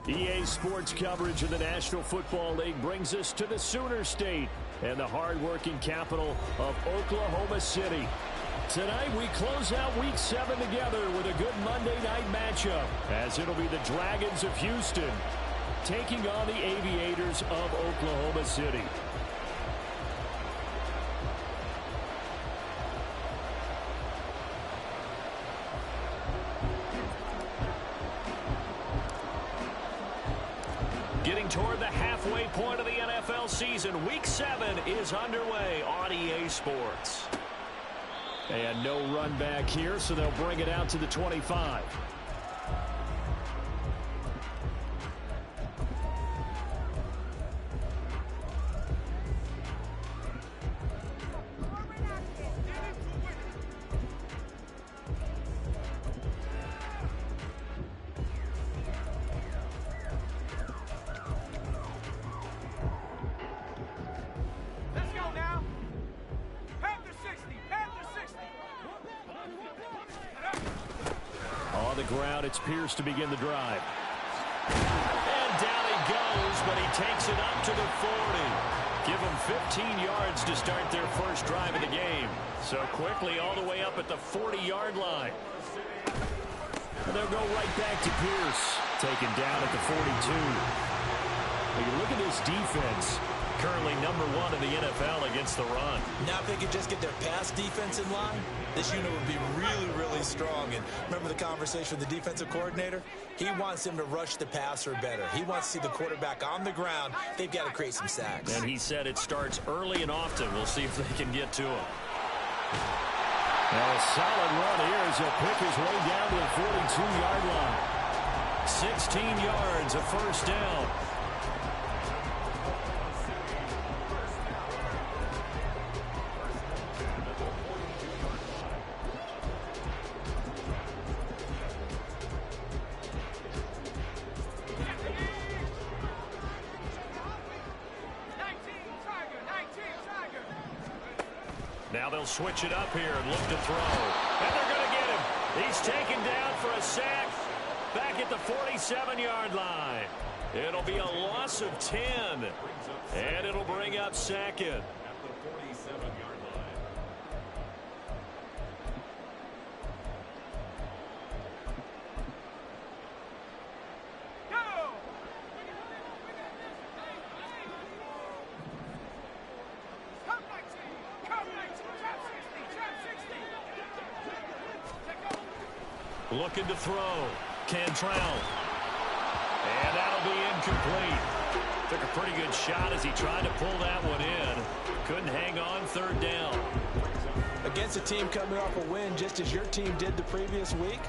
EA Sports coverage of the National Football League brings us to the Sooner State and the hard-working capital of Oklahoma City. Tonight, we close out Week 7 together with a good Monday night matchup, as it'll be the Dragons of Houston taking on the Aviators of Oklahoma City. Getting toward the halfway point of the NFL season, Week 7 is underway on EA Sports. And no run back here, so they'll bring it out to the 25. It's Pierce to begin the drive. And down he goes, but he takes it up to the 40. Give them 15 yards to start their first drive of the game. So quickly all the way up at the 40-yard line. And they'll go right back to Pierce, taken down at the 42. When you look at this defense, currently #1 in the NFL against the run. Now if they could just get their pass defense in line, this unit would be really, really strong. And remember the conversation with the defensive coordinator? He wants them to rush the passer better. He wants to see the quarterback on the ground. They've got to create some sacks. And he said it starts early and often. We'll see if they can get to him. Now a solid run here as he'll pick his way down to the 42-yard line. 16 yards, a first down. Now they'll switch it up here and look to throw. And they're going to get him. He's taken down for a sack back at the 47-yard line. It'll be a loss of 10. And it'll bring up second. At the 47-yard line. Looking to throw. Cantrell. And that'll be incomplete. Took a pretty good shot as he tried to pull that one in. Couldn't hang on, third down. Against a team coming off a win just as your team did the previous week,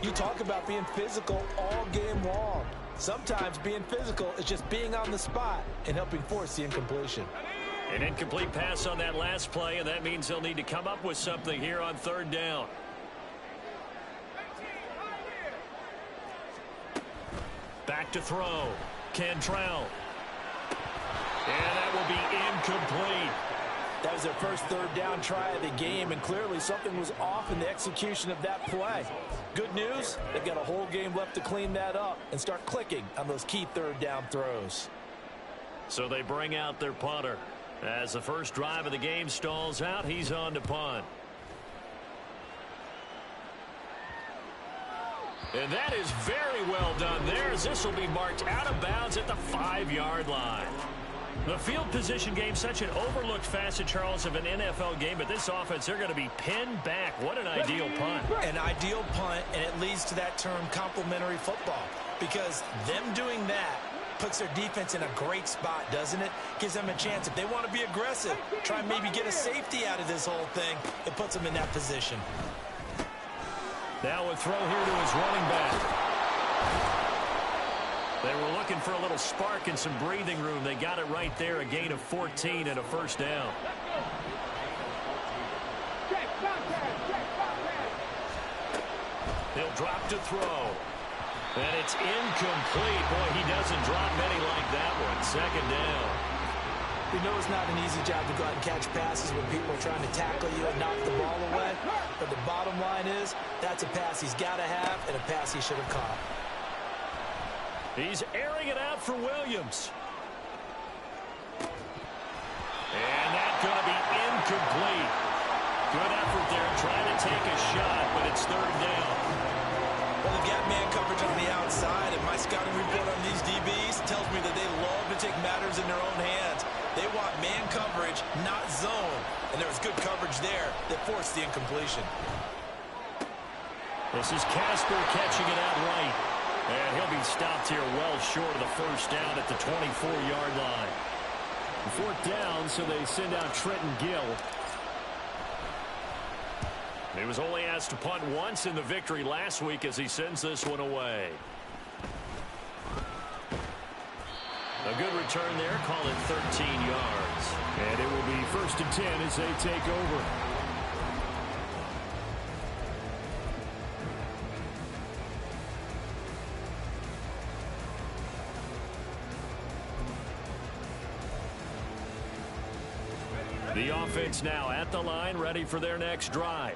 you talk about being physical all game long. Sometimes being physical is just being on the spot and helping force the incompletion. An incomplete pass on that last play, and that means they'll need to come up with something here on third down. Back to throw. Cantrell. And that will be incomplete. That was their first third down try of the game, and clearly something was off in the execution of that play. Good news, they've got a whole game left to clean that up and start clicking on those key third down throws. So they bring out their punter. As the first drive of the game stalls out, he's on to punt. And that is very well done there, as this will be marked out of bounds at the 5-yard line. The field position game, such an overlooked facet, Charles, of an NFL game, but this offense, they're going to be pinned back. What an ideal punt. An ideal punt, and it leads to that term complementary football, because them doing that puts their defense in a great spot, doesn't it? Gives them a chance. If they want to be aggressive, try and maybe get a safety out of this whole thing, it puts them in that position. Now a throw here to his running back. They were looking for a little spark and some breathing room. They got it right there, a gain of 14 and a first down. He'll drop to throw. And it's incomplete. Boy, he doesn't drop many like that one. Second down. We know it's not an easy job to go out and catch passes when people are trying to tackle you and knock the ball away. But the bottom line is, that's a pass he's got to have and a pass he should have caught. He's airing it out for Williams. And that's going to be incomplete. Good effort there trying to take a shot, but it's third down. Well, they've got man coverage on the outside, and my scouting report on these DBs tells me that they love to take matters in their own hands. They want man coverage, not zone. And there was good coverage there that forced the incompletion. This is Casper catching it out right. And he'll be stopped here well short of the first down at the 24-yard line. Fourth down, so they send out Trenton Gill. He was only asked to punt once in the victory last week as he sends this one away. A good return there, call it 13 yards. And it will be 1st and 10 as they take over. The offense now at the line, ready for their next drive.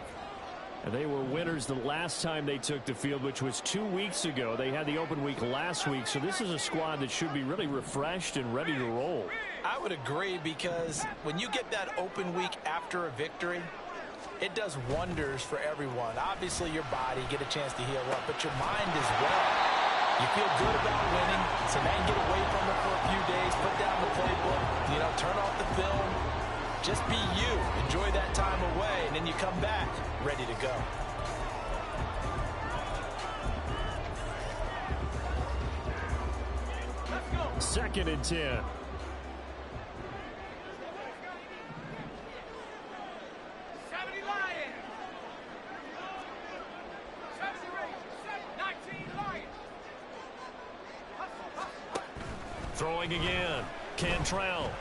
And they were winners the last time they took the field, which was 2 weeks ago. They had the open week last week, so this is a squad that should be really refreshed and ready to roll. I would agree, because when you get that open week after a victory, it does wonders for everyone. Obviously, your body, get a chance to heal up, but your mind as well. You feel good about winning, so now you get away from it for a few days, put down the playbook, turn off the film. Just be you. Enjoy that time away, and then you come back ready to go. Second and 10. Throwing again. Cantrell.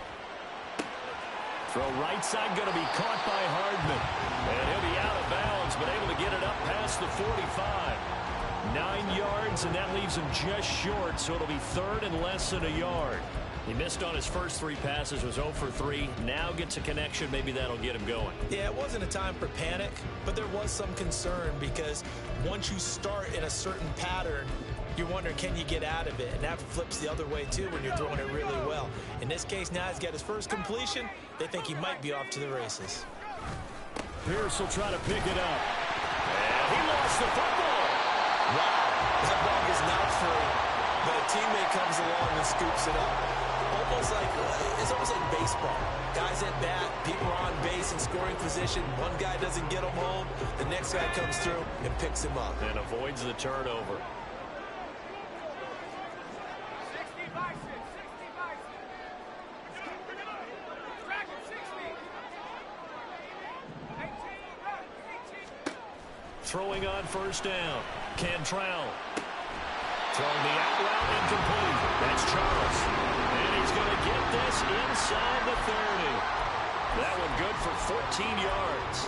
Throw right side, going to be caught by Hardman. And he'll be out of bounds, but able to get it up past the 45. 9 yards, and that leaves him just short, so it'll be third and less than a yard. He missed on his first 3 passes, was 0 for 3. Now gets a connection. Maybe that'll get him going. Yeah, it wasn't a time for panic, but there was some concern, because once you start in a certain pattern, you're wondering, can you get out of it? And that flips the other way, too, when you're throwing it really well. In this case, now he's got his first completion. They think he might be off to the races. Pierce will try to pick it up. And he lost the football. Wow. That ball is not free, but a teammate comes along and scoops it up. It's almost like baseball. Guys at bat, people are on base in scoring position. One guy doesn't get him home. The next guy comes through and picks him up. And avoids the turnover. Throwing on first down. Cantrell. Throwing the out route incomplete. That's Charles. And he's going to get this inside the 30. That one good for 14 yards.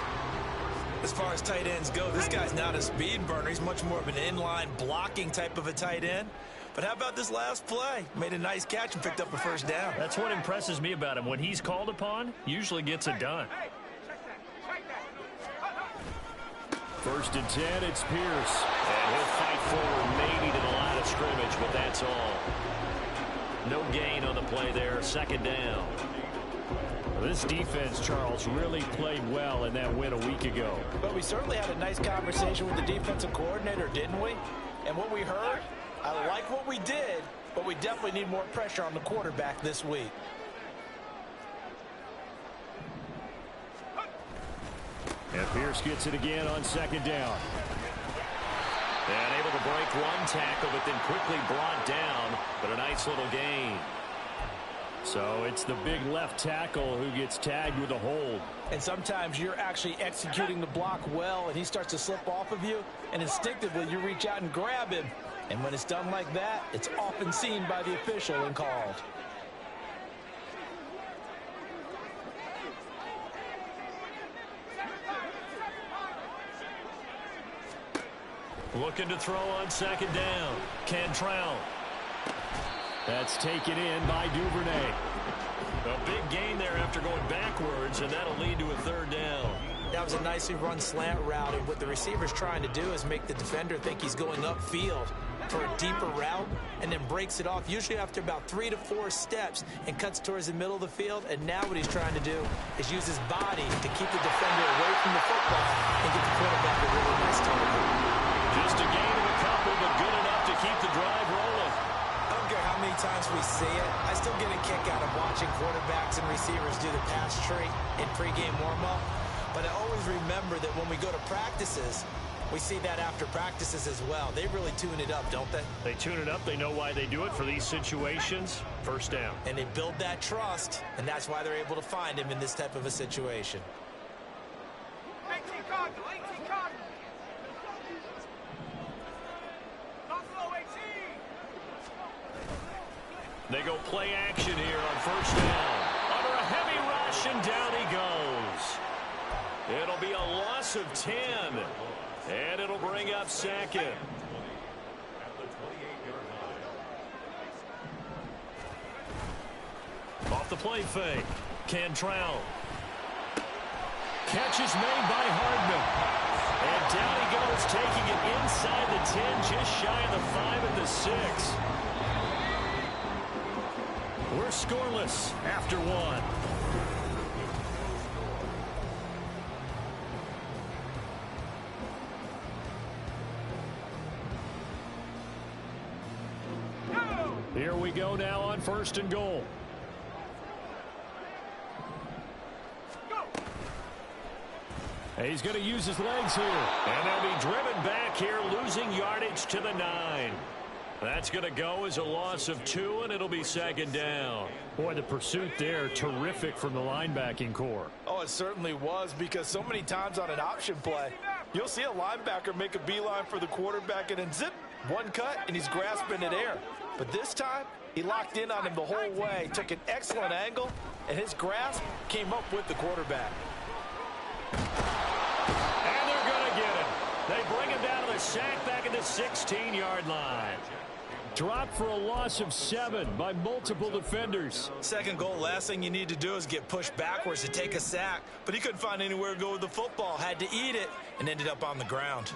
As far as tight ends go, this guy's not a speed burner. He's much more of an inline blocking type of a tight end. But how about this last play? Made a nice catch and picked up a first down. That's what impresses me about him. When he's called upon, usually gets it done. 1st and 10, it's Pierce. And he'll fight forward maybe to the line of scrimmage, but that's all. No gain on the play there, 2nd down. This defense, Charles, really played well in that win a week ago. But we certainly had a nice conversation with the defensive coordinator, didn't we? And what we heard, I like what we did, but we definitely need more pressure on the quarterback this week. And Pierce gets it again on 2nd down. And able to break one tackle, but then quickly brought down. But a nice little gain. So it's the big left tackle who gets tagged with a hold. And sometimes you're actually executing the block well, and he starts to slip off of you, and instinctively you reach out and grab him. And when it's done like that, it's often seen by the official and called. Looking to throw on 2nd down. Cantrell. That's taken in by Duvernay. A big gain there after going backwards, and that'll lead to a 3rd down. That was a nicely run slant route, and what the receiver's trying to do is make the defender think he's going upfield. for a deeper route and then breaks it off, usually after about 3 to 4 steps, and cuts towards the middle of the field. And now what he's trying to do is use his body to keep the defender away from the football and get the quarterback a really nice target. Just a gain of a couple, but good enough to keep the drive rolling. I don't care how many times we see it. I still get a kick out of watching quarterbacks and receivers do the pass tree in pregame warm-up. But I always remember that when we go to practices, we see that after practices as well. They really tune it up, don't they? They tune it up. They know why they do it for these situations. First down. And they build that trust, and that's why they're able to find him in this type of a situation. 18 Cardinal, 18 Cardinal. Buffalo 18. They go play action here on first down. Under a heavy rush, and down he goes. It'll be a loss of 10. And it'll bring up second. Off the play fake. Cantrell. Catch is made by Hardman. And down he goes, taking it inside the 10, just shy of the 5 at the 6. We're scoreless after 1. Here we go now on first and goal. He's going to use his legs here. And they'll be driven back here, losing yardage to the 9. That's going to go as a loss of 2, and it'll be second down. Boy, the pursuit there, terrific from the linebacking core. Oh, it certainly was, because so many times on an option play, you'll see a linebacker make a beeline for the quarterback, and then zip, one cut, and he's grasping at air. But this time, he locked in on him the whole way, took an excellent angle, and his grasp came up with the quarterback. And they're going to get him. They bring him down to the sack back at the 16-yard line. Dropped for a loss of 7 by multiple defenders. Second goal, last thing you need to do is get pushed backwards to take a sack. But he couldn't find anywhere to go with the football, had to eat it, and ended up on the ground.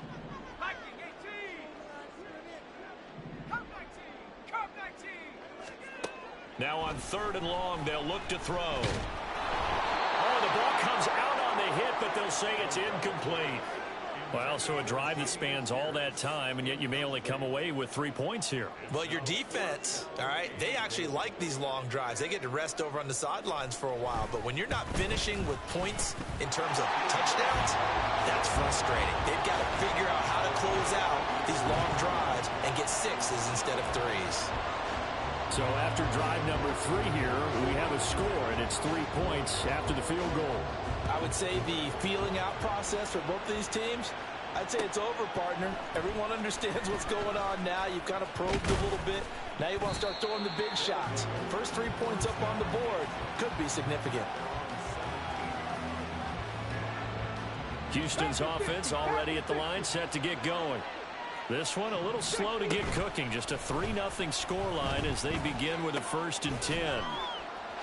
Now on 3rd and long, they'll look to throw. Oh, the ball comes out on the hit, but they'll say it's incomplete. Well, so a drive that spans all that time, and yet you may only come away with 3 points here. Well, your defense, all right, they actually like these long drives. They get to rest over on the sidelines for a while. But when you're not finishing with points in terms of touchdowns, that's frustrating. They've got to figure out how to close out these long drives and get 6s instead of 3s. So after drive number 3 here, we have a score, and it's 3 points after the field goal. I would say the feeling out process for both of these teams, I'd say it's over, partner. Everyone understands what's going on now. You've kind of probed a little bit. Now you want to start throwing the big shots. First 3 points up on the board could be significant. Houston's offense already at the line, set to get going. This one a little slow to get cooking. Just a 3-0 scoreline as they begin with a 1st and 10.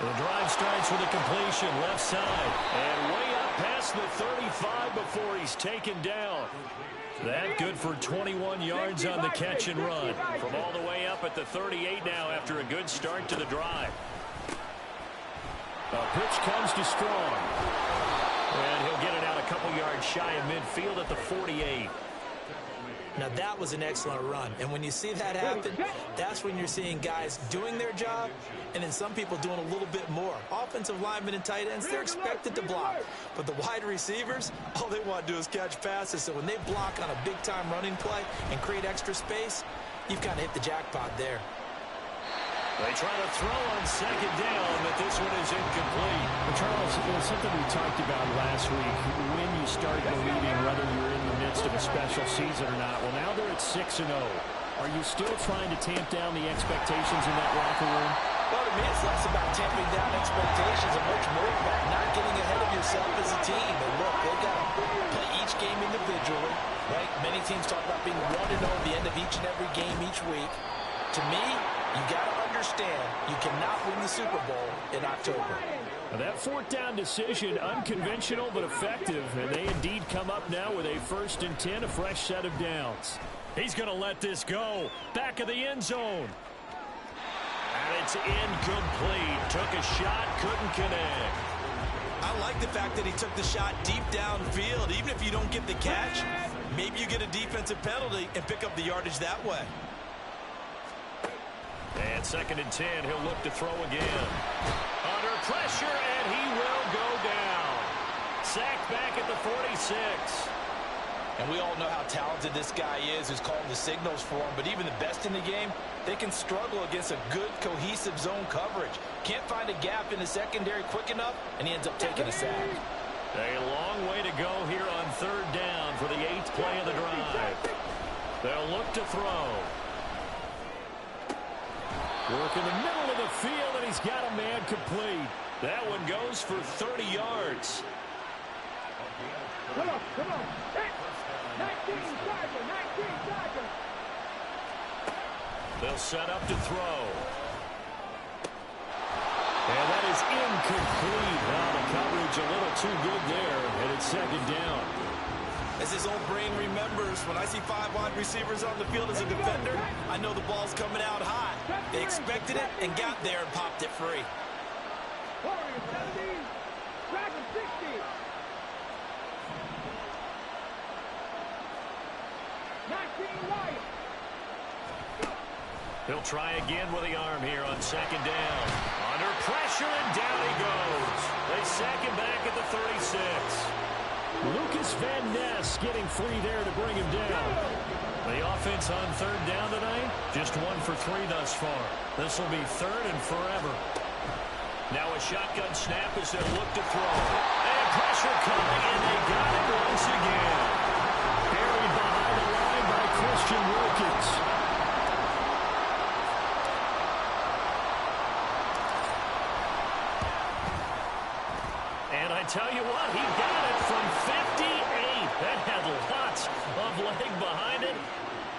The drive starts with a completion left side. And way up past the 35 before he's taken down. That good for 21 yards on the catch and run. From all the way up at the 38 now after a good start to the drive. A pitch comes to Strong. And he'll get it out a couple yards shy of midfield at the 48. Now, that was an excellent run. And when you see that happen, that's when you're seeing guys doing their job and then some people doing a little bit more. Offensive linemen and tight ends, they're expected to block. But the wide receivers, all they want to do is catch passes. So when they block on a big-time running play and create extra space, you've kind of hit the jackpot there. They try to throw on 2nd down, but this one is incomplete. But Charles, it was something we talked about last week. When you start believing whether you're in the midst of a special season or not, well, now they're at 6-0. Are you still trying to tamp down the expectations in that locker room? Well, to me, it's less about tamping down expectations and much more about not getting ahead of yourself as a team. And look, they've got to play each game individually, right? Many teams talk about being 1-0 at the end of each and every game each week. To me, you got to understand understand you cannot win the Super Bowl in October. Now that fourth down decision, unconventional but effective, and they indeed come up now with a 1st and 10, a fresh set of downs. He's going to let this go. Back of the end zone. And it's incomplete. Took a shot, couldn't connect. I like the fact that he took the shot deep downfield. Even if you don't get the catch, maybe you get a defensive penalty and pick up the yardage that way. And 2nd and 10, he'll look to throw again. Under pressure, and he will go down. Sacked back at the 46. And we all know how talented this guy is who's calling the signals for him. But even the best in the game, they can struggle against a good, cohesive zone coverage. Can't find a gap in the secondary quick enough, and he ends up taking a sack. A long way to go here on 3rd down for the 8th play of the drive. They'll look to throw. Work in the middle of the field, and he's got a man complete. That one goes for 30 yards. Come on, come on. 19 Tiger, 19 Tiger. They'll set up to throw. And that is incomplete. Well, the coverage a little too good there, and it's 2nd down. As his old brain remembers, when I see 5 wide receivers on the field as a defender, I know the ball's coming out high. They expected it and got there and popped it free. Warriors 17, Dragon 60. 19 Lions. He'll try again with the arm here on 2nd down. Under pressure, and down he goes. They sack him back at the 36. Lucas Van Ness getting free there to bring him down. The offense on 3rd down tonight, just 1 for 3 thus far. This will be 3rd and forever. Now a shotgun snap as they look to throw. And pressure coming, and they got it once again. Buried behind the line by Christian Wilkins. And I tell you what, he got it from 58. That had lots of leg behind it.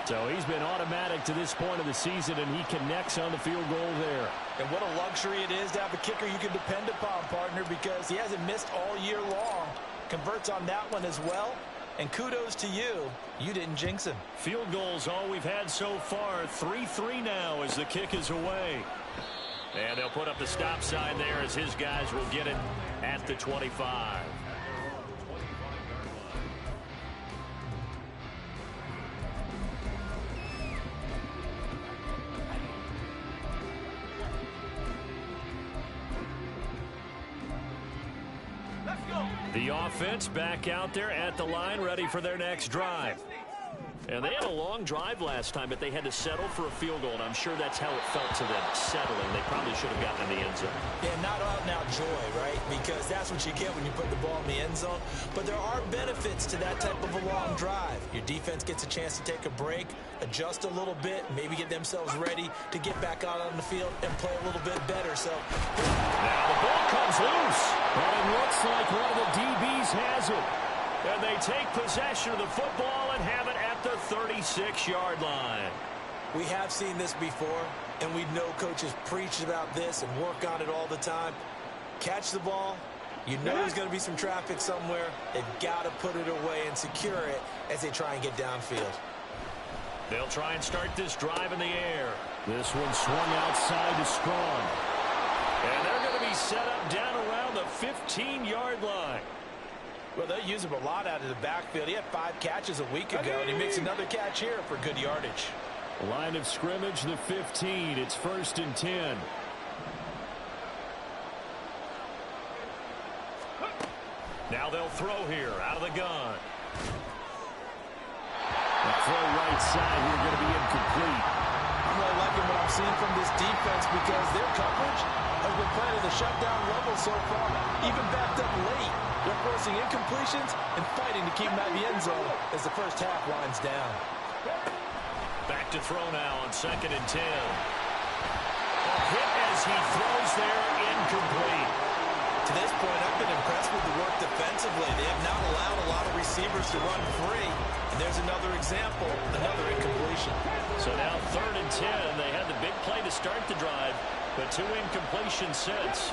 So he's been automatic to this point of the season, and he connects on the field goal there. And what a luxury it is to have a kicker you can depend upon, partner, because he hasn't missed all year long. Converts on that one as well. And kudos to you. You didn't jinx him. Field goals all we've had so far. 3-3 now as the kick is away. And they'll put up the stop sign there as his guys will get it at the 25. Let's go. The offense back out there at the line, ready for their next drive. And they had a long drive last time, but they had to settle for a field goal, and I'm sure that's how it felt to them, settling. They probably should have gotten in the end zone. Yeah, not out and out joy, right? Because that's what you get when you put the ball in the end zone. But there are benefits to that type of a long drive. Your defense gets a chance to take a break, adjust a little bit, maybe get themselves ready to get back out on the field and play a little bit better. So now the ball comes loose. And it looks like one of the DBs has it. And they take possession of the football and have it at the 36-yard line. we have seen this before, and we know coaches preach about this and work on it all the time. Catch the ball. You know there's going to be some traffic somewhere. They've got to put it away and secure it as they try and get downfield. They'll try and start this drive in the air. This one swung outside to Strong. And they're going to be set up down around the 15-yard line. Well, they use him a lot out of the backfield. He had 5 catches a week ago, and he makes another catch here for good yardage. Line of scrimmage, the 15. It's 1st and 10. Now they'll throw here out of the gun. The throw right side here going to be incomplete. I'm really liking what I'm seeing from this defense because their coverage has been playing at the shutdown level so far, even backed up late. They're forcing incompletions and fighting to keep them out of the end zone as the first half winds down. Back to throw now on 2nd and 10. A hit as he throws there, incomplete. To this point, I've been impressed with the work defensively. They have not allowed a lot of receivers to run free. And there's another example, another incompletion. So now 3rd and 10. They had the big play to start the drive, but 2 incompletions since.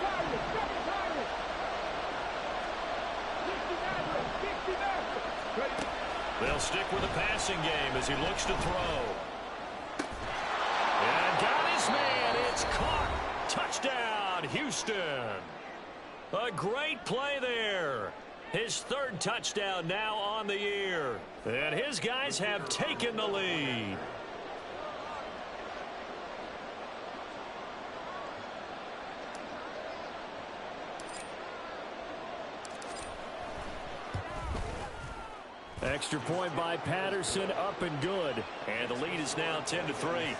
They'll stick with the passing game as he looks to throw. And got his man. It's caught. Touchdown, Houston. A great play there. His 3rd touchdown now on the year. And his guys have taken the lead. Extra point by Patterson, up and good. And the lead is now 10-3.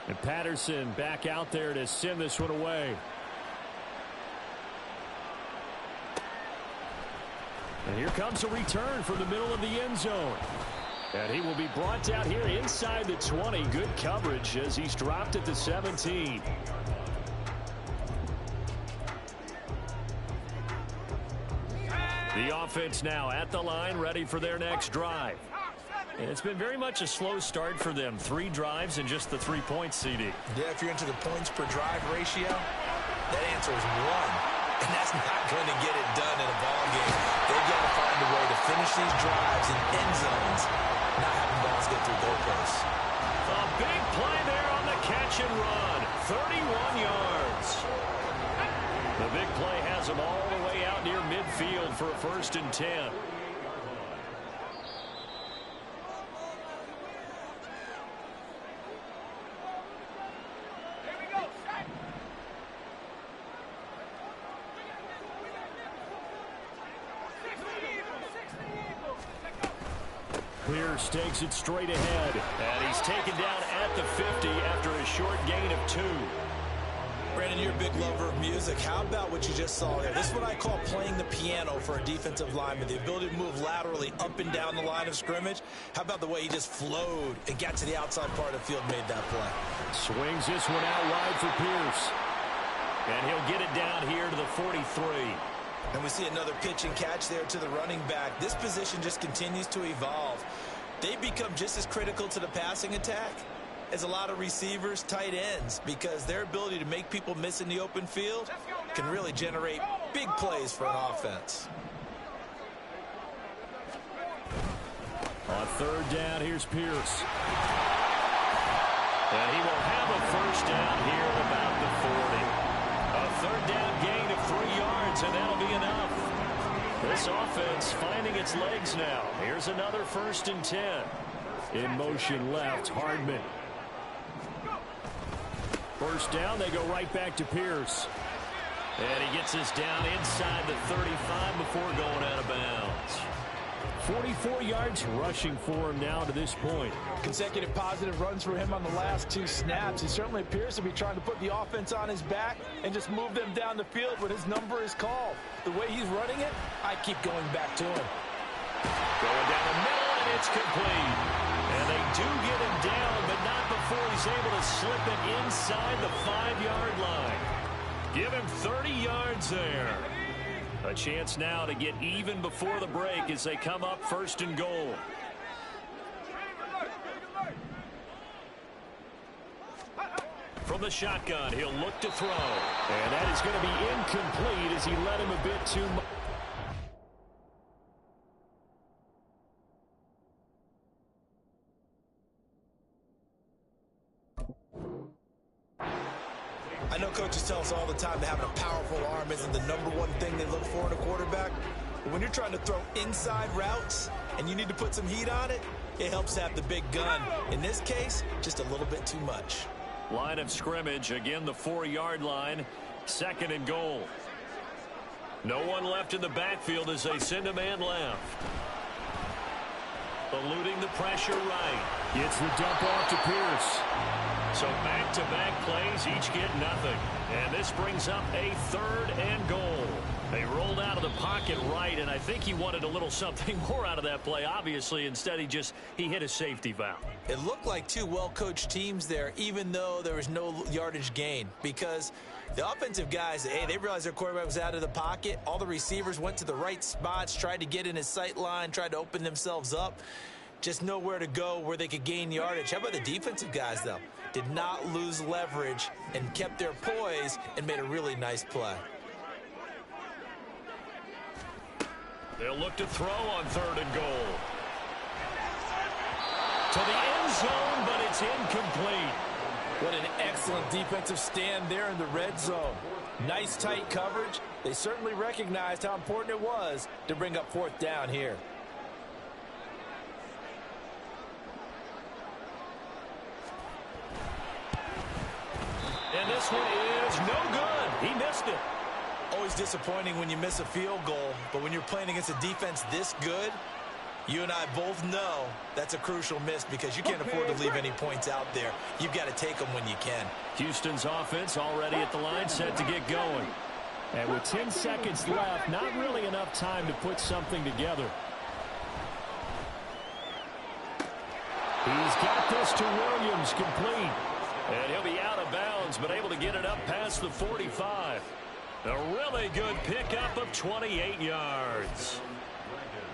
And Patterson back out there to send this one away. And here comes a return from the middle of the end zone. And he will be brought down here inside the 20. Good coverage as he's dropped at the 17. The offense now at the line, ready for their next drive. And it's been very much a slow start for them. 3 drives and just the 3 points, CD. Yeah, if you're into the points per drive ratio, that answer is 1. And that's not going to get it done in a ball game. They've got to find a way to finish these drives in end zones, not having balls get through goalposts. A big play there on the catch and run. 31 yards. The big play has them all the way out near midfield for a 1st and 10. Pierce takes it straight ahead, and he's taken down at the 50 after a short gain of 2. Brandon, you're a big lover of music. How about what you just saw there? This is what I call playing the piano for a defensive lineman. The ability to move laterally up and down the line of scrimmage. How about the way he just flowed and got to the outside part of the field and made that play? Swings this one out wide for Pierce. And he'll get it down here to the 43. And we see another pitch and catch there to the running back. This position just continues to evolve. They become just as critical to the passing attack as a lot of receivers, tight ends, because their ability to make people miss in the open field can really generate big plays for an offense. On 3rd down, here's Pierce. And he will have a 1st down here at about the 40. A 3rd down gain of 3 yards, and that'll be enough. This offense finding its legs now. Here's another 1st and 10. In motion left, Hardman. 1st down, they go right back to Pierce. And he gets us down inside the 35 before going out of bounds. 44 yards rushing for him now to this point. Consecutive positive runs for him on the last 2 snaps. He certainly appears to be trying to put the offense on his back and just move them down the field when his number is called. The way he's running it, I keep going back to him. Going down the middle, and it's complete. And they do get him down, but not before he's able to slip it inside the 5-yard line. Give him 30 yards there. A chance now to get even before the break as they come up 1st and goal. From the shotgun, he'll look to throw. And that is going to be incomplete as he led him a bit too much. I know coaches tell us all the time that having a powerful arm isn't the #1 thing they look for in a quarterback. But when you're trying to throw inside routes and you need to put some heat on it, it helps to have the big gun. In this case, just a little bit too much. Line of scrimmage, again the 4-yard line, 2nd and goal. No one left in the backfield as they send a man left. Eluding the pressure right. Gets the dump off to Pierce. So back-to-back plays, each get nothing. And this brings up a 3rd and goal. They rolled out of the pocket right, and I think he wanted a little something more out of that play. Obviously, instead he hit a safety valve. It looked like two well-coached teams there, even though there was no yardage gain, because the offensive guys, hey, they realized their quarterback was out of the pocket. All the receivers went to the right spots, tried to get in his sight line, tried to open themselves up. Just nowhere to go where they could gain yardage. How about the defensive guys, though? Did not lose leverage and kept their poise and made a really nice play. They'll look to throw on 3rd and goal. To the end zone, but it's incomplete. What an excellent defensive stand there in the red zone. Nice tight coverage. They certainly recognized how important it was to bring up 4th down here. And this one is no good. He missed it. Always disappointing when you miss a field goal, but when you're playing against a defense this good, you and I both know that's a crucial miss because you can't afford to leave any points out there. You've got to take them when you can. Houston's offense already at the line, set to get going. And with 10 seconds left, not really enough time to put something together. He's got this to Williams, complete. And he'll be out of bounds, but able to get it up past the 45. A really good pickup of 28 yards.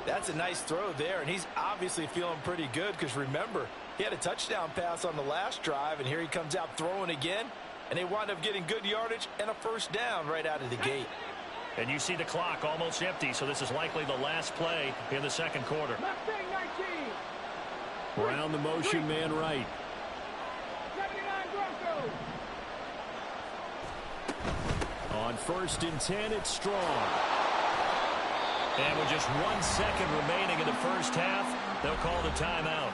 That's a nice throw there, and he's obviously feeling pretty good because, remember, he had a touchdown pass on the last drive, and here he comes out throwing again, and they wind up getting good yardage and a 1st down right out of the gate. And you see the clock almost empty, so this is likely the last play in the 2nd quarter. Mustang 19. Around the motion man right. 79 Broncos. On 1st and 10, it's Strong. And with just 1 second remaining in the 1st half, they'll call the timeout.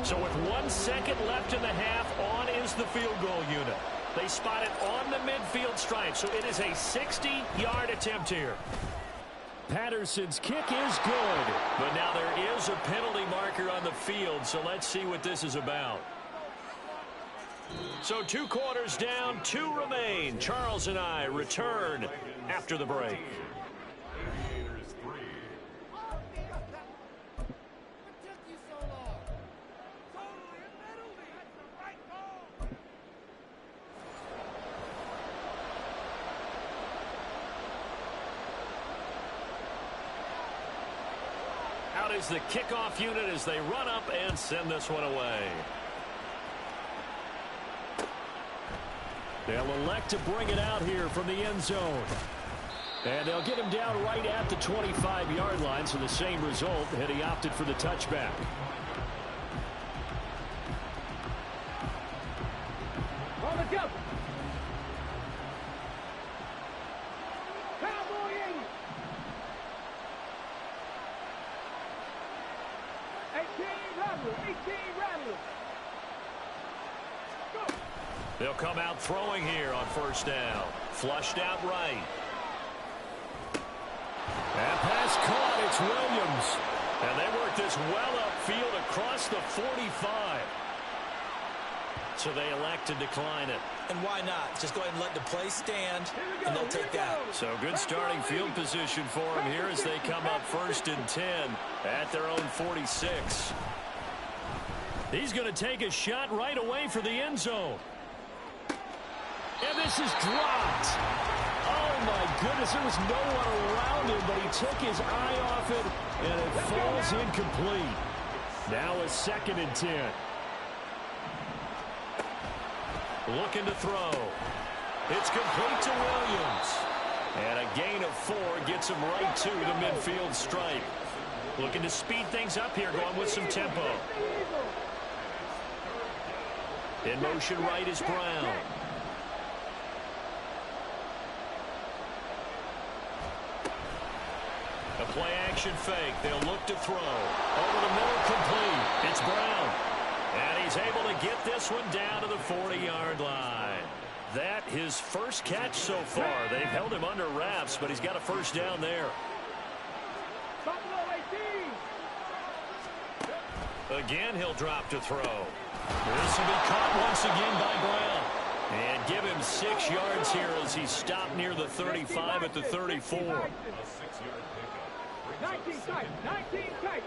So with 1 second left in the half, on is the field goal unit. They spot it on the midfield stripe, so it is a 60-yard attempt here. Patterson's kick is good. But now there is a penalty marker on the field, so let's see what this is about. So 2 quarters down, 2 remain. Charles and I return after the break. Out is the kickoff unit as they run up and send this one away. They'll elect to bring it out here from the end zone. And they'll get him down right at the 25-yard line, so the same result, had he opted for the touchback. On the jump. Cowboying. 18 Rattler. 18 Rattler. Go. They'll come out throwing here on 1st down. Flushed out right. That pass caught. It's Williams. And they work this well upfield across the 45. So they elect to decline it. And why not? Just go ahead and let the play stand, and they'll take that. So good starting field position for them here as they come up 1st and 10 at their own 46. He's going to take a shot right away for the end zone. And this is dropped. Oh, my goodness. There was no one around him, but he took his eye off it, and it falls incomplete. Now a 2nd and 10. Looking to throw. It's complete to Williams. And a gain of 4 gets him right to the midfield stripe. Looking to speed things up here, going with some tempo. In motion right is Brown. A play action fake. They'll look to throw. Over the middle, complete. It's Brown. And he's able to get this one down to the 40-yard line. That his first catch so far. They've held him under wraps, but he's got a 1st down there. Buffalo 18. Again, he'll drop to throw. This will be caught once again by Brown. And give him 6 yards here as he stopped near the 35 at the 34. 19 tight, 19 tight.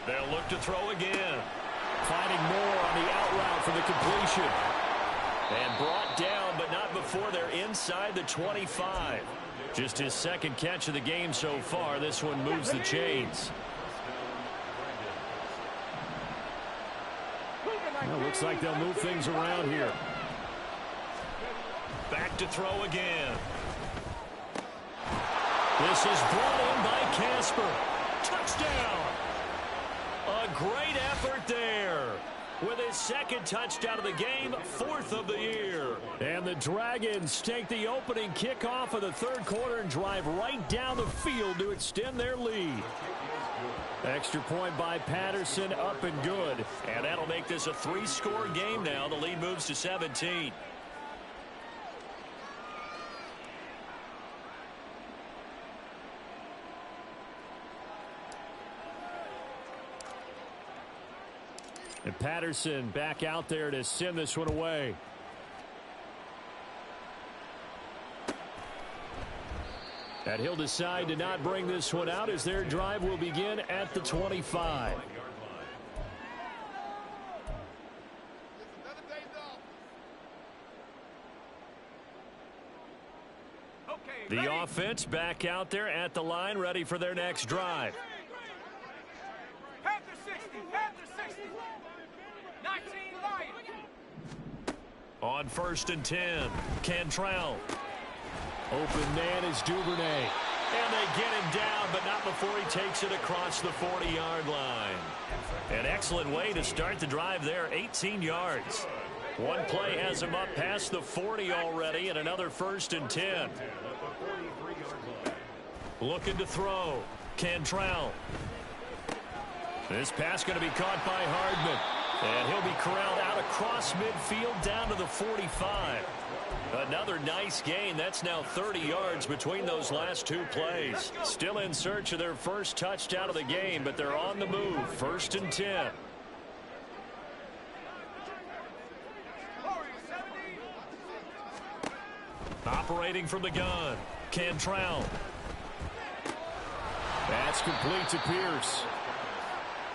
They'll look to throw again. Finding more on the out route for the completion. And brought down, but not before they're inside the 25. Just his second catch of the game so far. This one moves the chains. Well, looks like they'll move things around here. Back to throw again. This is brought in by Casper. Touchdown! A great effort there. With his second touchdown of the game, 4th of the year. And the Dragons take the opening kickoff of the third quarter and drive right down the field to extend their lead. Extra point by Patterson, up and good. And that'll make this a 3-score game now. The lead moves to 17. And Patterson back out there to send this one away. And he'll decide to not bring this one out as their drive will begin at the 25. The offense back out there at the line, ready for their next drive. Panther 60, Panther 60. 19 Lions. On 1st and 10, Cantrell. Open man is Duvernay. And they get him down, but not before he takes it across the 40-yard line. An excellent way to start the drive there, 18 yards. One play has him up past the 40 already, and another 1st and 10. Looking to throw. Cantrell. This pass going to be caught by Hardman. And he'll be corralled out across midfield down to the 45. Another nice gain. That's now 30 yards between those last 2 plays. Still in search of their first touchdown of the game, but they're on the move. 1st and 10. Operating from the gun. Cantrell. That's complete to Pierce.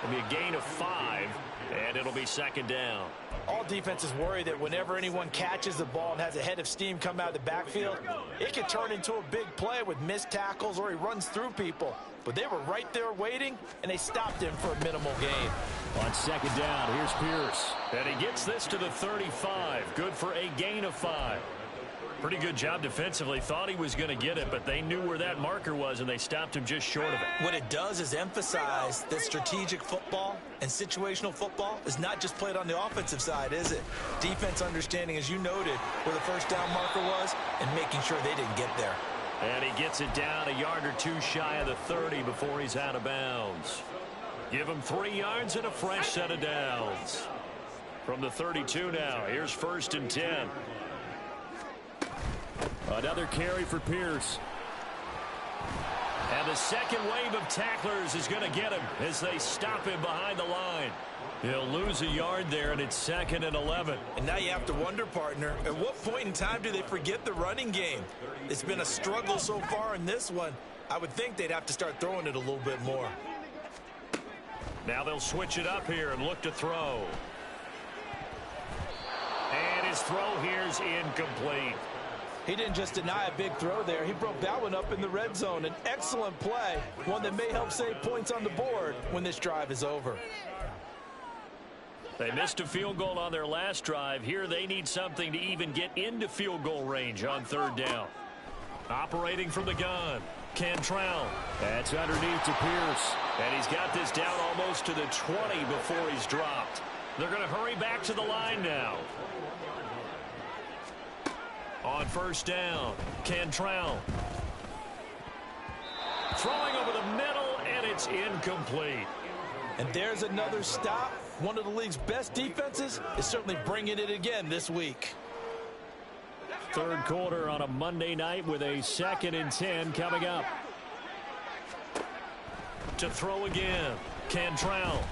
It'll be a gain of 5, and it'll be 2nd down. All defenses worry that whenever anyone catches the ball and has a head of steam come out of the backfield, it can turn into a big play with missed tackles or he runs through people. But they were right there waiting, and they stopped him for a minimal gain. On 2nd down, here's Pierce. And he gets this to the 35. Good for a gain of 5. Pretty good job defensively. Thought he was going to get it, but they knew where that marker was, and they stopped him just short of it. What it does is emphasize that strategic football and situational football is not just played on the offensive side, is it? Defense understanding, as you noted, where the 1st down marker was and making sure they didn't get there. And he gets it down a yard or 2 shy of the 30 before he's out of bounds. Give him 3 yards and a fresh set of downs. From the 32 now, here's 1st and 10. Another carry for Pierce. And the second wave of tacklers is going to get him as they stop him behind the line. He'll lose a yard there, and it's 2nd and 11. And now you have to wonder, partner, at what point in time do they forget the running game? It's been a struggle so far in this one. I would think they'd have to start throwing it a little bit more. Now they'll switch it up here and look to throw. And his throw here's incomplete. He didn't just deny a big throw there. He broke that one up in the red zone. An excellent play, one that may help save points on the board when this drive is over. They missed a field goal on their last drive. Here they need something to even get into field goal range on 3rd down. Operating from the gun, Cantrell. That's underneath to Pierce. And he's got this down almost to the 20 before he's dropped. They're going to hurry back to the line now. On 1st down, Cantrell. Throwing over the middle, and it's incomplete. And there's another stop. One of the league's best defenses is certainly bringing it again this week. 3rd quarter on a Monday night with a 2nd and 10 coming up. To throw again, Cantrell.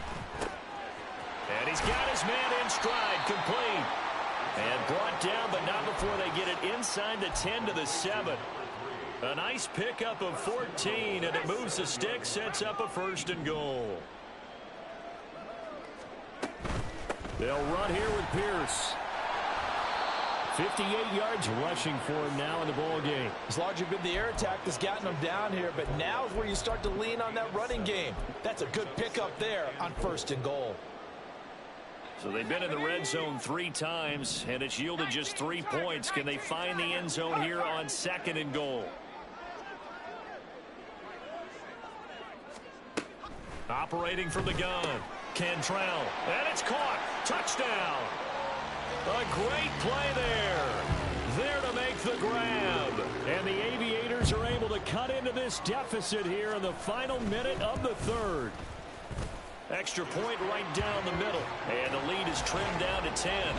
He's got his man in stride, complete. And brought down, but not before they get it inside the 10 to the 7. A nice pickup of 14, and it moves the stick, sets up a 1st and goal. They'll run here with Pierce. 58 yards rushing for him now in the ball game. It's largely been the air attack that's gotten them down here, but now is where you start to lean on that running game. That's a good pickup there on 1st and goal. So they've been in the red zone 3 times, and it's yielded just 3 points. Can they find the end zone here on 2nd and goal? Operating from the gun, Cantrell, and it's caught. Touchdown. A great play there. There to make the grab. And the Aviators are able to cut into this deficit here in the final minute of the 3rd. Extra point right down the middle. And the lead is trimmed down to 10.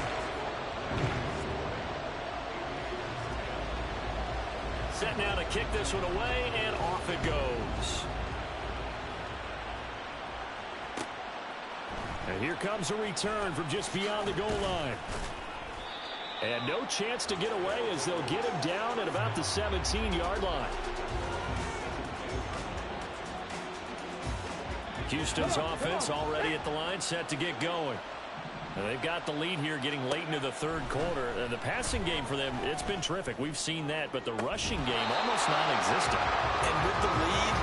Set now to kick this one away, and off it goes. And here comes a return from just beyond the goal line. And no chance to get away as they'll get him down at about the 17-yard line. Houston's offense already at the line, set to get going. And they've got the lead here getting late into the 3rd quarter. And the passing game for them, it's been terrific. We've seen that, but the rushing game almost non-existent. And with the lead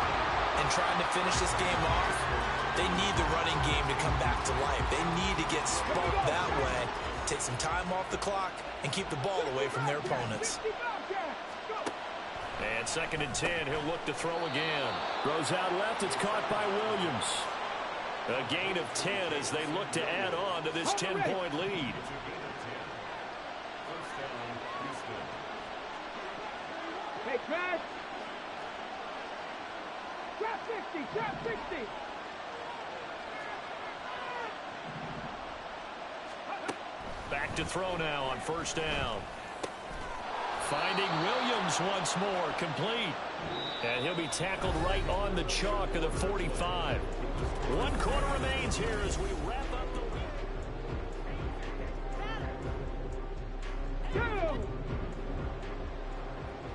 and trying to finish this game off, they need the running game to come back to life. They need to get sparked that way, take some time off the clock, and keep the ball away from their opponents. And 2nd and 10, he'll look to throw again. Throws out left, it's caught by Williams. A gain of 10 as they look to add on to this 10-point lead. Hey, Trash. Drop 60, drop 60. Back to throw now on 1st down. Finding Williams once more, complete. And he'll be tackled right on the chalk of the 45. 1 quarter remains here as we wrap up the Two.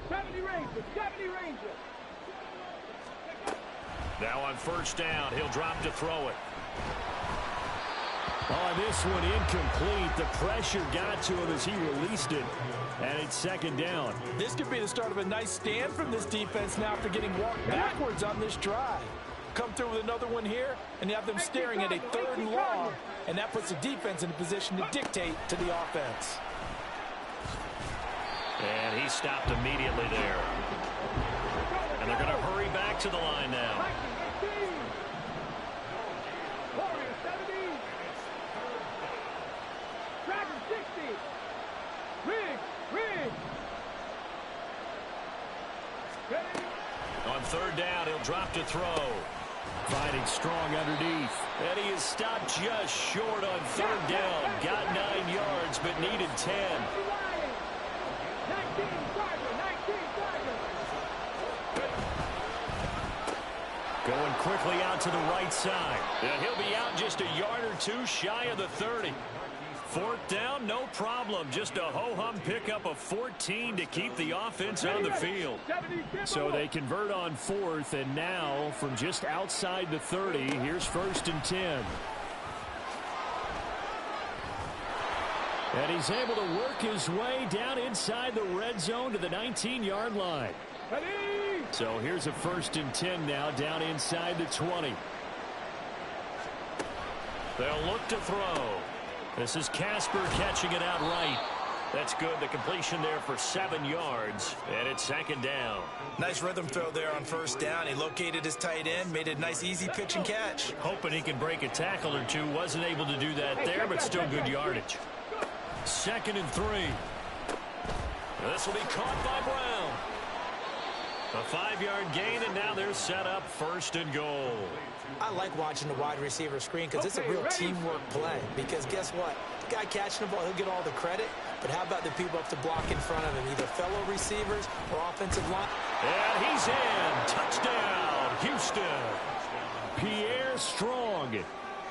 70 Rangers, 70 Rangers. Now on 1st down, he'll drop to throw it. On this one, incomplete. The pressure got to him as he released it. And it's 2nd down. This could be the start of a nice stand from this defense now after getting walked backwards on this drive. Come through with another one here, and you have them staring at a 3rd and long, and that puts the defense in a position to dictate to the offense. And he stopped immediately there. And they're going to hurry back to the line now. Warrior 70. Dragon 60. Riggs. On 3rd down, he'll drop to throw. Fighting strong underneath. And he is stopped just short on 3rd down. Got 9 yards, but needed 10. 19 Tiger. Going quickly out to the right side. And he'll be out just a yard or 2 shy of the 30. 4th down, no problem. Just a ho-hum pickup of 14 to keep the offense on the field. So they convert on 4th, and now from just outside the 30, here's 1st and 10. And he's able to work his way down inside the red zone to the 19-yard line. So here's a 1st and 10 now down inside the 20. They'll look to throw. This is Casper catching it out right. That's good. The completion there for 7 yards, and it's 2nd down. Nice rhythm throw there on 1st down. He located his tight end, made a nice easy pitch and catch. Hoping he can break a tackle or 2. Wasn't able to do that there, but still good yardage. 2nd and 3. This will be caught by Brown. A 5-yard gain, and now they're set up 1st and goal. I like watching the wide receiver screen because it's a real teamwork play. Because guess what? The guy catching the ball, he'll get all the credit. But how about the people up to block in front of him, either fellow receivers or offensive line? And he's in. Touchdown, Houston. Pierre Strong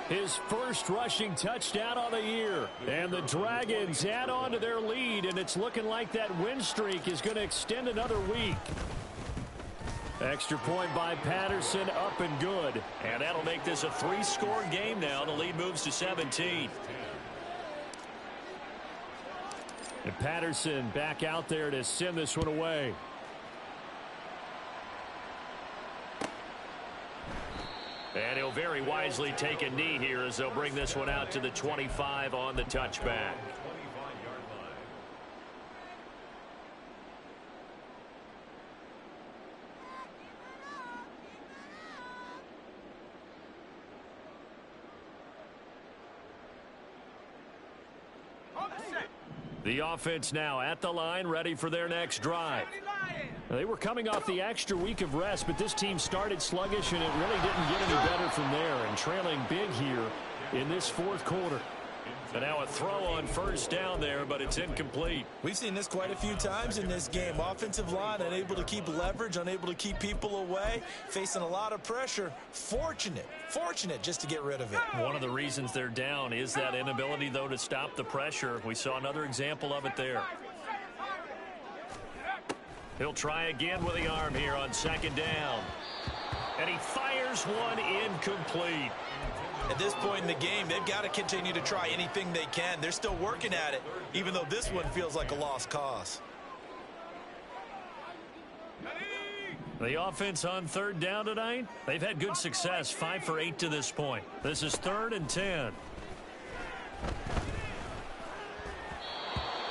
His first rushing touchdown of the year. And the Dragons add on to their lead, and it's looking like that win streak is going to extend another week. Extra point by Patterson, up and good. And that'll make this a 3-score game now. The lead moves to 17. And Patterson back out there to send this one away. And he'll very wisely take a knee here as they'll bring this one out to the 25 on the touchback. The offense now at the line, ready for their next drive. They were coming off the extra week of rest, but this team started sluggish, and it really didn't get any better from there. And trailing big here in this fourth quarter. And now a throw on first down there, but it's incomplete. We've seen this quite a few times in this game. Offensive line unable to keep leverage, unable to keep people away, facing a lot of pressure. Fortunate just to get rid of it. One of the reasons they're down is that inability, though, to stop the pressure. We saw another example of it there. He'll try again with the arm here on second down. And he fires one incomplete. At this point in the game, they've got to continue to try anything they can. They're still working at it, even though this one feels like a lost cause. The offense on third down tonight, they've had good success, 5 for 8 to this point. This is 3rd and 10.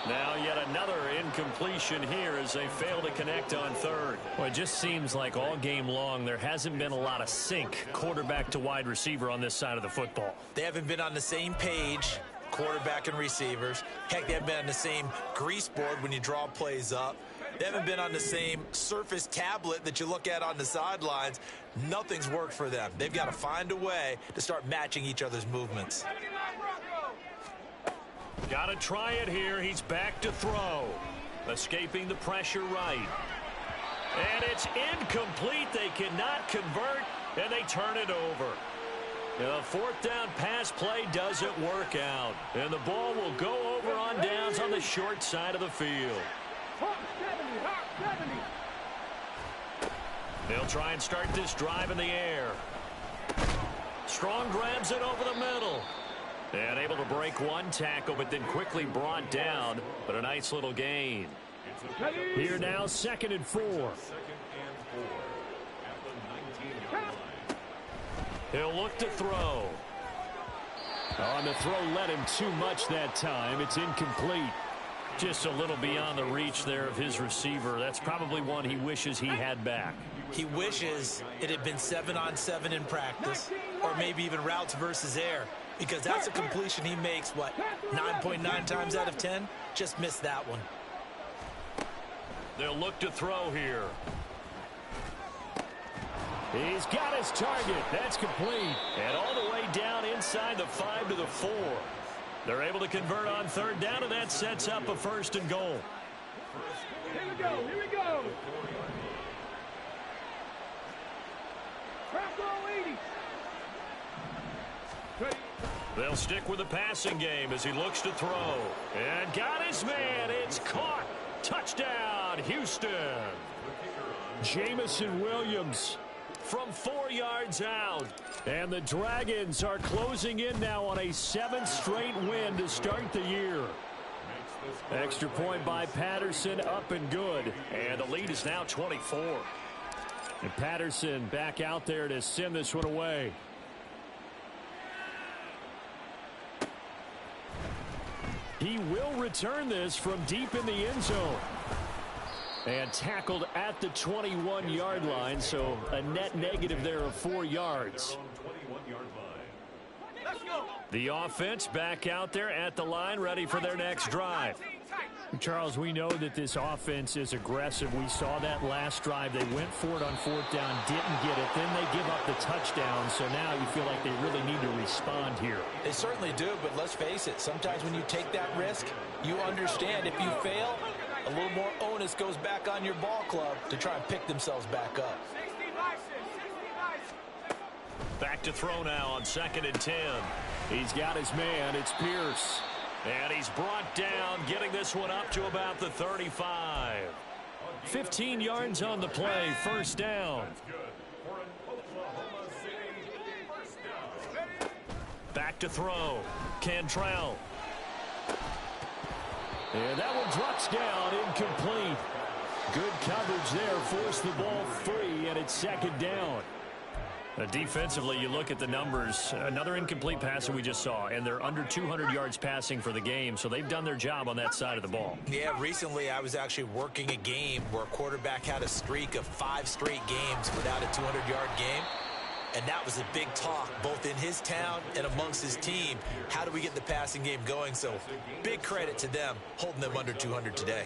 Now yet another incompletion here as they fail to connect on third. Well, it just seems like all game long there hasn't been a lot of sync quarterback to wide receiver on this side of the football. They haven't been on the same page, quarterback and receivers. Heck, they haven't been on the same grease board when you draw plays up. They haven't been on the same Surface tablet that you look at on the sidelines. Nothing's worked for them. They've got to find a way to start matching each other's movements. Got to try it here. He's back to throw. Escaping the pressure right. And it's incomplete. They cannot convert, and they turn it over. The fourth down pass play doesn't work out. And the ball will go over on downs on the short side of the field. They'll try and start this drive in the air. Strong grabs it over the middle. And able to break one tackle, but then quickly brought down. But a nice little gain. Here now, 2nd and 4. He'll look to throw. The throw led him too much that time. It's incomplete. Just a little beyond the reach there of his receiver. That's probably one he wishes he had back. He wishes it had been 7-on-7 in practice, or maybe even routes versus air, because that's a completion he makes, 9.9 times out of 10? Just missed that one. They'll look to throw here. He's got his target. That's complete. And all the way down inside the 5 to the 4. They're able to convert on third down, and that sets up a 1st and goal. Here we go, here we go. Crack roll 80. They'll stick with the passing game as he looks to throw. And got his man. It's caught. Touchdown, Houston. Jamison Williams from 4 yards out. And the Dragons are closing in now on a 7th straight win to start the year. Extra point by Patterson, up and good. And the lead is now 24. And Patterson back out there to send this one away. He will return this from deep in the end zone. And tackled at the 21-yard line, so a net negative there of 4 yards. The offense back out there at the line, ready for their next drive. Charles, we know that this offense is aggressive. We saw that last drive. They went for it on 4th down, didn't get it. Then they give up the touchdown, so now you feel like they really need to respond here. They certainly do, but let's face it. Sometimes when you take that risk, you understand if you fail, a little more onus goes back on your ball club to try and pick themselves back up. Back to throw now on 2nd and 10. He's got his man. It's Pierce. And he's brought down, getting this one up to about the 35. 15 yards on the play, first down. Back to throw. Cantrell. And that one drops down, incomplete. Good coverage there, forced the ball free, and it's 2nd down. Defensively, you look at the numbers. Another incomplete pass that we just saw, and they're under 200 yards passing for the game, so they've done their job on that side of the ball. Yeah, recently I was actually working a game where a quarterback had a streak of 5 straight games without a 200-yard game, and that was a big talk both in his town and amongst his team. How do we get the passing game going? So big credit to them holding them under 200 today.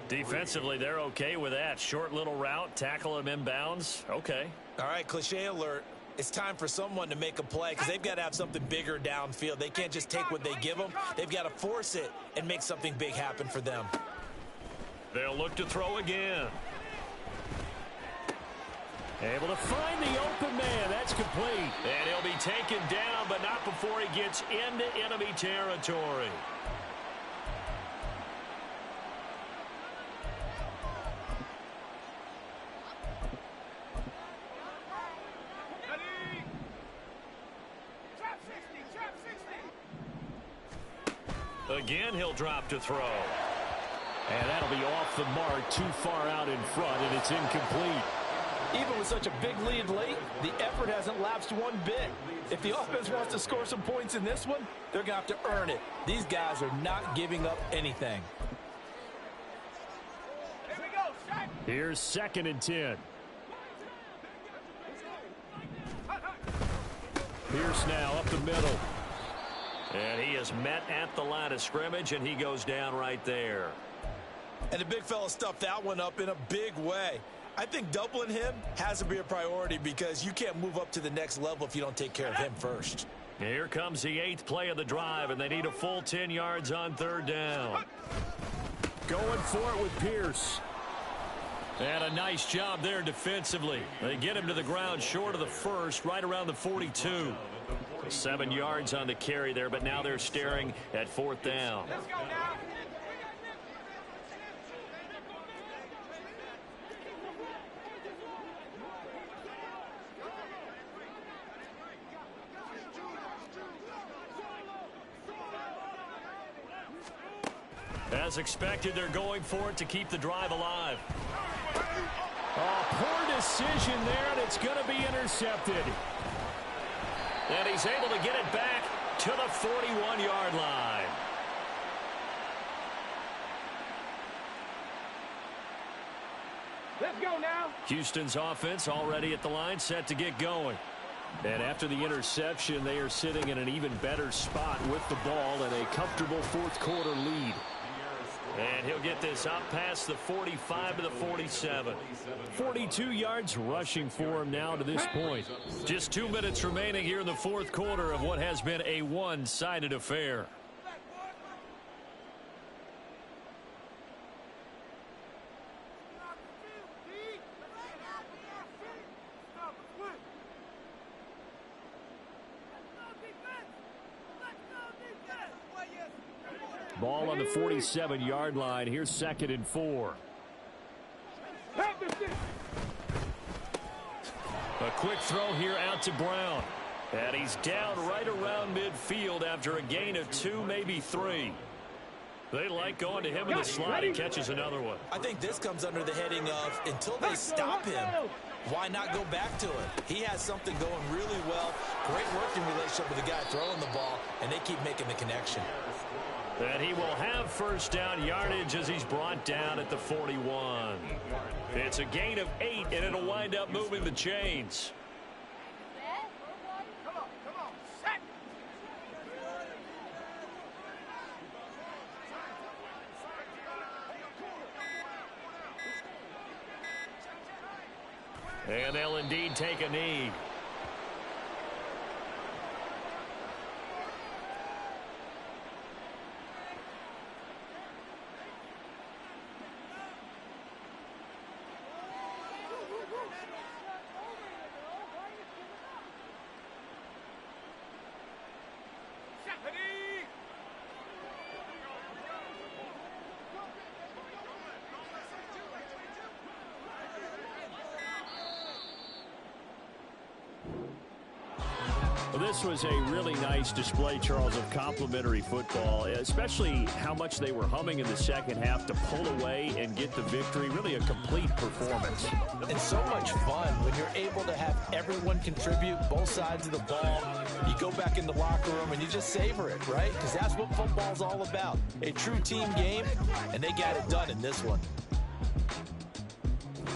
Defensively, they're okay with that. Short little route, tackle him inbounds. Okay. All right, cliche alert. It's time for someone to make a play because they've got to have something bigger downfield. They can't just take what they give them. They've got to force it and make something big happen for them. They'll look to throw again. Able to find the open man. That's complete. And he'll be taken down, but not before he gets into enemy territory. Again, he'll drop to throw. And that'll be off the mark, too far out in front, and it's incomplete. Even with such a big lead late, the effort hasn't lapsed one bit. If the offense wants to score some points in this one, they're going to have to earn it. These guys are not giving up anything. Here's 2nd and 10. Pierce now up the middle. And he is met at the line of scrimmage, and he goes down right there. And the big fella stuffed that one up in a big way. I think doubling him has to be a priority because you can't move up to the next level if you don't take care of him first. Here comes the 8th play of the drive, and they need a full 10 yards on 3rd down. Going for it with Pierce. And a nice job there defensively. They get him to the ground short of the first, right around the 42. 7 yards on the carry there, but now they're staring at 4th down. Let's go now. As expected, they're going for it to keep the drive alive. Oh, poor decision there, and it's going to be intercepted. And he's able to get it back to the 41-yard line. Let's go now. Houston's offense already at the line, set to get going. And after the interception, they are sitting in an even better spot with the ball and a comfortable 4th quarter lead. And he'll get this up past the 45 to the 47. 42 yards rushing for him now to this point. Just 2 minutes remaining here in the 4th quarter of what has been a one-sided affair. Ball on the 47-yard line. Here's 2nd and 4. A quick throw here out to Brown. And he's down right around midfield after a gain of 2, maybe 3. They like going to him in the slot. He catches another one. I think this comes under the heading of until they stop him, why not go back to it? He has something going really well. Great working relationship with the guy throwing the ball, and they keep making the connection. And he will have 1st down yardage as he's brought down at the 41. It's a gain of 8, and it'll wind up moving the chains. And they'll indeed take a knee. this was a really nice display, Charles, of complimentary football, especially how much they were humming in the second half to pull away and get the victory. Really a complete performance. It's so much fun when you're able to have everyone contribute, both sides of the ball. You go back in the locker room and you just savor it, right? Because that's what football's all about. A true team game, and they got it done in this one.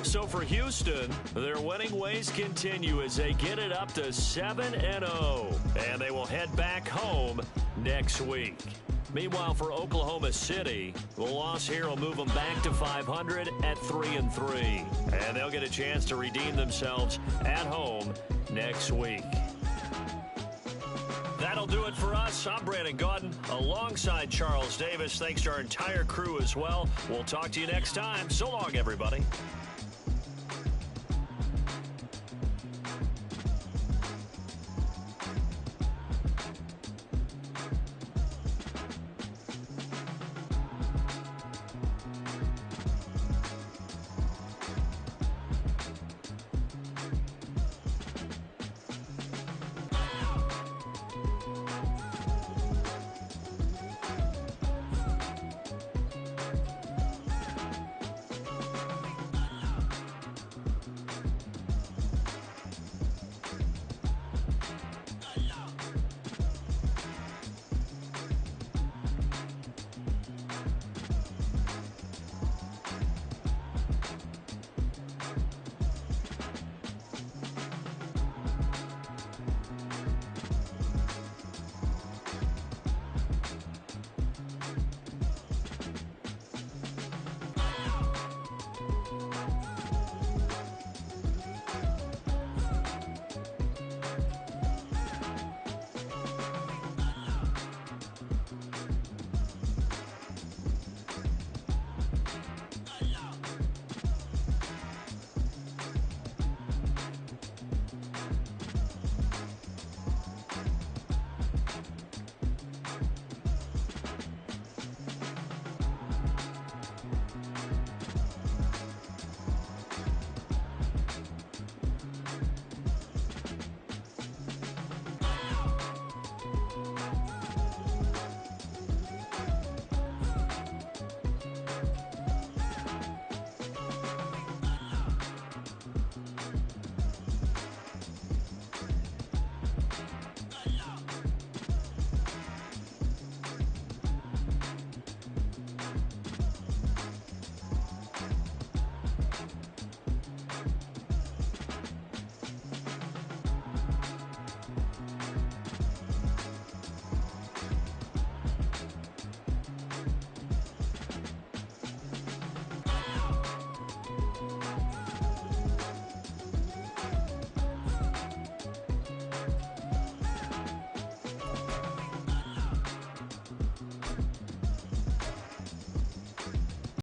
So for Houston, their winning ways continue as they get it up to 7-0, and they will head back home next week. Meanwhile, for Oklahoma City, the loss here will move them back to 500 at 3-3, and they'll get a chance to redeem themselves at home next week. That'll do it for us. I'm Brandon Gaudin alongside Charles Davis. Thanks to our entire crew as well. We'll talk to you next time. So long, everybody.